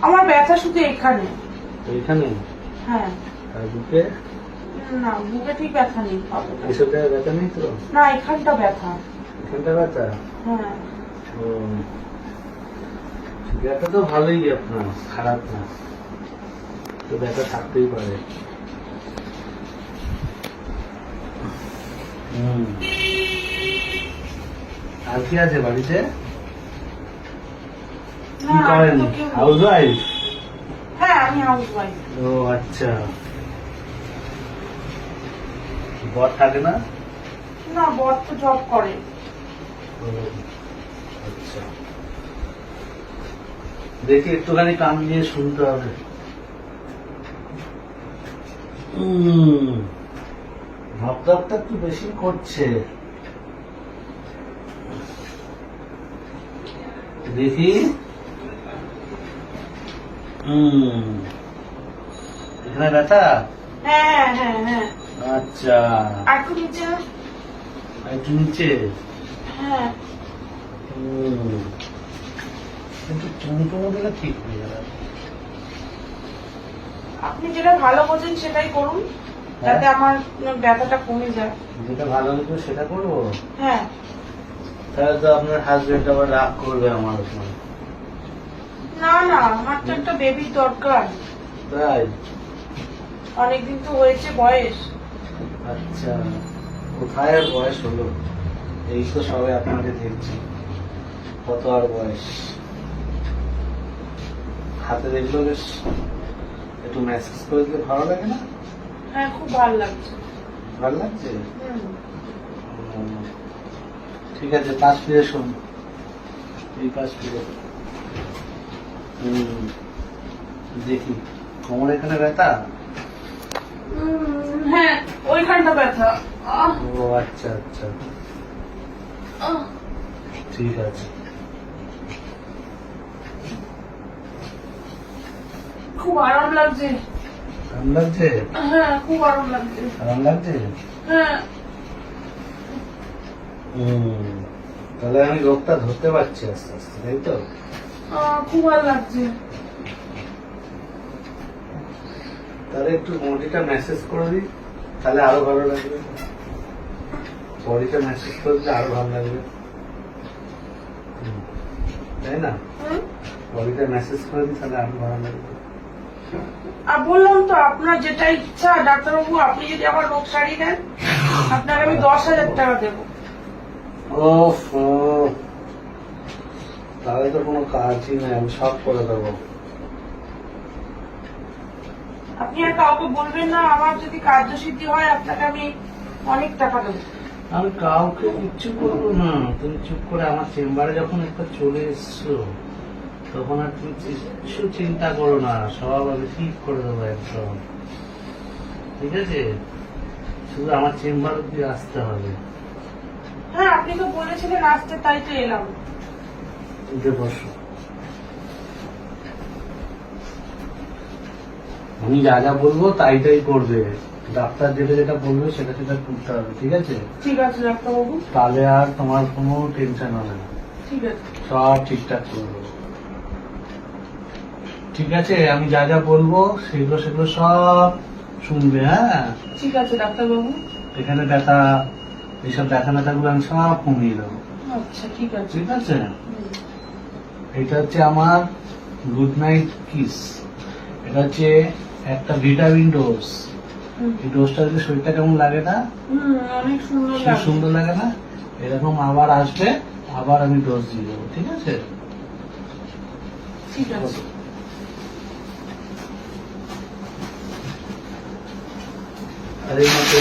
আমার ব্যথা শুধু এখানে। এইখানে? হ্যাঁ। আর বুকে? না, বুকে ঠিক ব্যথা নেই। এসব জায়গায় ব্যথা নেই তো? না, এখানটা ব্যথা। এখানটা ব্যথা? হ্যাঁ। ও, ব্যথা তো ভালোই, আপনার খারাপ না, তো ব্যথা থাকতেই পারে। আর কি আছে বাড়িতে? কি করেন? House wife? হ্যাঁ, আমি হাউস ওয়াইফ। ও আচ্ছা, বর থাকে না? না, বর তো জব করে। ও আচ্ছা, দেখি একটুখানি কান দিয়ে শুনতে হবে। ভাবটা একটু বেশি করছে, দেখি। এখানে ব্যথা? হ্যাঁ হ্যাঁ হ্যাঁ। আচ্ছা, আর একটু নিচে। একটু নিচে? হ্যাঁ। কিন্তু চুমুটুমু দিলে ঠিক হয়ে যাবে। আপনি যেটা ভালো বোঝেন সেটাই করুন, যাতে আমার ব্যথাটা কমে যায়। যেটা ভালো লাগবে সেটা করবো? হ্যাঁ। তাহলে তো আপনার হাজবেন্ড আবার রাগ করবে আমার উপর। না না, আমার তো একটা বেবির দরকার। তাই? অনেকদিন তো হয়েছে বয়স। আচ্ছা, কোথায় আর বয়স হলো, এই তো সবাই আপনাকে দেখছি, কত আর বয়স। হাতে দেখলো বেশ, একটু ম্যাসেজ করে দিলে ভালো লাগে না? হ্যাঁ, খুব ভালো লাগছে। ভালো লাগছে? ঠিক আছে, পাশ ফিরে শোন, এই পাশ ফিরে। দেখি, কোমর এখানে ব্যথা? হ্যাঁ, ওইখানটা ব্যথা। ও আচ্ছা আচ্ছা, ঠিক আছে। খুব আরাম লাগছে। আরাম লাগছে? হ্যাঁ, খুব আরাম লাগছে। আরাম লাগছে? হ্যাঁ। তাহলে আমি রোগটা ধরতে পারছি আস্তে আস্তে, তাই তো? খুব ভালো লাগছে। তাহলে একটু বডিটা ম্যাসেজ করে দিই, তাহলে আরো ভালো লাগবে। বডিটা ম্যাসেজ করে দিলে আরো ভালো লাগবে, তাই না? বডিটা ম্যাসেজ করে দিই, তাহলে আরো ভালো লাগবে। আর বললাম তো, আপনার যেটা ইচ্ছা ডাক্তারবাবু, আপনি যদি আমার রোগ সারিয়ে দেন, আপনাকে আমি 10,000 টাকা দেবো। ওফো, তাহলে তো কোনো কাজই নেই, আমি সব করে দেবো। আপনি আর কাউকে বলবেন না, আমার যদি কার্যসিদ্ধি হয় আপনাকে আমি অনেক টাকা দেবো। আমি কাউকে কিচ্ছু করবো না, তুমি চুপ করে আমার চেম্বারে যখন একটা চলে এসছো, তখন আর তুমি কিছু চিন্তা করো না, সব আমি ঠিক করে দেবো একদম, ঠিক আছে? শুধু আমার চেম্বার অব্দি আসতে হবে। হ্যাঁ, আপনি তো বলেছিলেন আসতে, তাই তো এলাম। উঠে বসো, আমি যা যা বলবো তাই তাই করবে, ডাক্তার যেটা যেটা বলবে সেটা সেটা করতে হবে, ঠিক আছে? ঠিক আছে ডাক্তারবাবু। তাহলে আর তোমার কোনো টেনশন হবে না, ঠিক আছে। সব ঠিকঠাক করবো, ঠিক আছে? আমি যা যা বলবো সেগুলো সেগুলো সব শুনবে, হ্যাঁ? ঠিক আছে ডাক্তারবাবু। এখানে ব্যথা, এইসব ব্যথা ব্যথাগুলো আমি সব কমিয়ে দেবো, আচ্ছা, ঠিক আছে। ঠিক আছে? এটা হচ্ছে আমার গুড নাইট কিস, এটা হচ্ছে একটা ভিটামিন ডোজ। এই ডোজটা যদি শরীরটা কেমন লাগে না? অনেক সুন্দর খুব লাগে। সুন্দর লাগে না? এরকম আবার আসবে, আবার আমি ডোজ দিয়ে দেবো, ঠিক আছে? ঠিক আছে। আর এই মতো